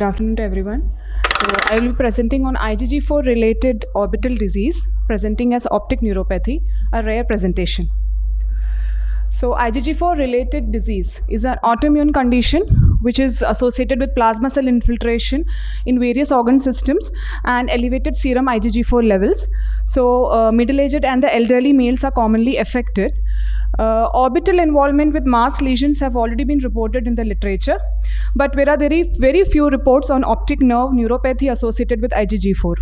Good afternoon to everyone. So I will be presenting on IgG4 related orbital disease presenting as optic neuropathy, a rare presentation. So IgG4 related disease is an autoimmune condition which is associated with plasma cell infiltration in various organ systems and elevated serum IgG4 levels. So middle-aged and the elderly males are commonly affected. Orbital involvement with mass lesions have already been reported in the literature, but there are very few reports on optic nerve neuropathy associated with IgG4.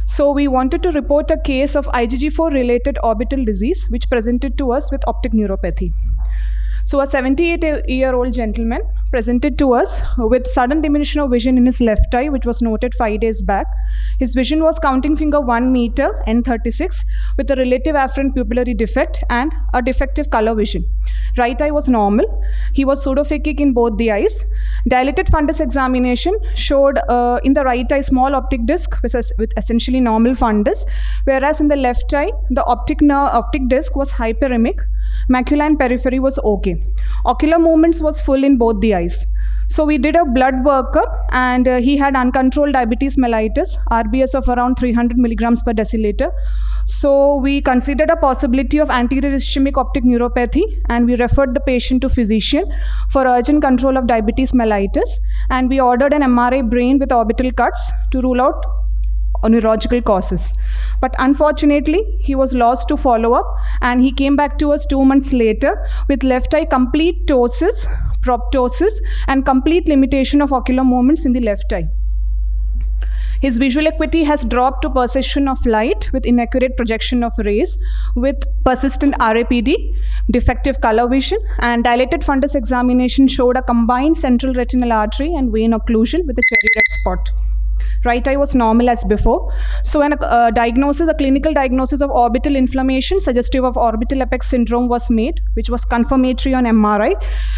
So we wanted to report a case of IgG4 related orbital disease which presented to us with optic neuropathy. So a 78-year-old gentleman presented to us with sudden diminution of vision in his left eye, which was noted 5 days back. His vision was counting finger 1 meter, N36, with a relative afferent pupillary defect and a defective color vision. Right eye was normal. He was pseudophakic in both the eyes. Dilated fundus examination showed in the right eye small optic disc with essentially normal fundus, whereas in the left eye, the optic disc was hyperemic. Macula and periphery was okay. Ocular movements was full in both the eyes. So we did a blood workup and he had uncontrolled diabetes mellitus, RBS of around 300 milligrams per deciliter. So we considered a possibility of anterior ischemic optic neuropathy and we referred the patient to physician for urgent control of diabetes mellitus, and we ordered an MRI brain with orbital cuts to rule out neurological causes. But unfortunately, he was lost to follow-up and he came back to us 2 months later with left eye complete ptosis, proptosis, and complete limitation of ocular movements in the left eye. His visual acuity has dropped to perception of light with inaccurate projection of rays, with persistent RAPD, defective color vision, and dilated fundus examination showed a combined central retinal artery and vein occlusion with a cherry red spot. Right eye was normal as before. So when a clinical diagnosis of orbital inflammation suggestive of orbital apex syndrome was made, which was confirmatory on MRI.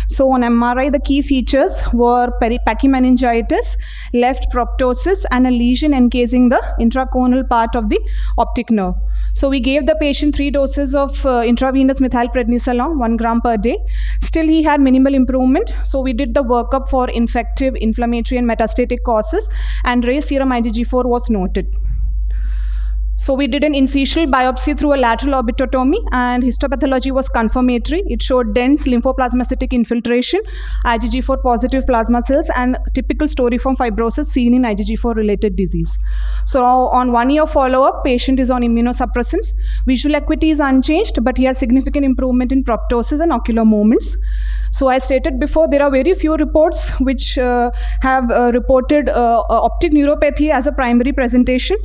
So on MRI, the key features were pachymeningitis, left proptosis, and a lesion encasing the intraconal part of the optic nerve. So we gave the patient 3 doses of intravenous methylprednisolone, 1 gram per day. Still, he had minimal improvement. So we did the workup for infective, inflammatory, and metastatic causes, and raised serum IgG4 was noted. So we did an incisional biopsy through a lateral orbitotomy and histopathology was confirmatory. It showed dense lymphoplasmacytic infiltration, IgG4 positive plasma cells, and typical storiform fibrosis seen in IgG4 related disease. So on 1 year follow-up, patient is on immunosuppressants. Visual acuity is unchanged, but he has significant improvement in proptosis and ocular movements. So I stated before, there are very few reports which have reported optic neuropathy as a primary presentation.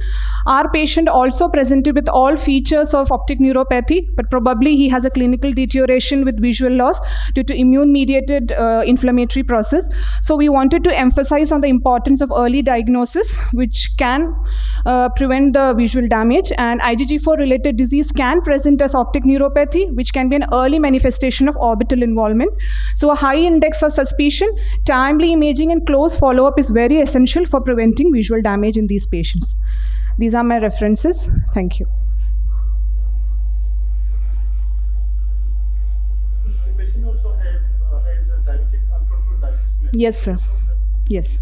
Our patient also presented with all features of optic neuropathy, but probably he has a clinical deterioration with visual loss due to immune-mediated inflammatory process. So we wanted to emphasize on the importance of early diagnosis, which can prevent the visual damage, and IgG4-related disease can present as optic neuropathy, which can be an early manifestation of orbital involvement. So a high index of suspicion, timely imaging, and close follow-up is very essential for preventing visual damage in these patients. These are my references. Thank you. The patient also has a diabetic, uncontrolled diabetes. Yes, sir. Yes.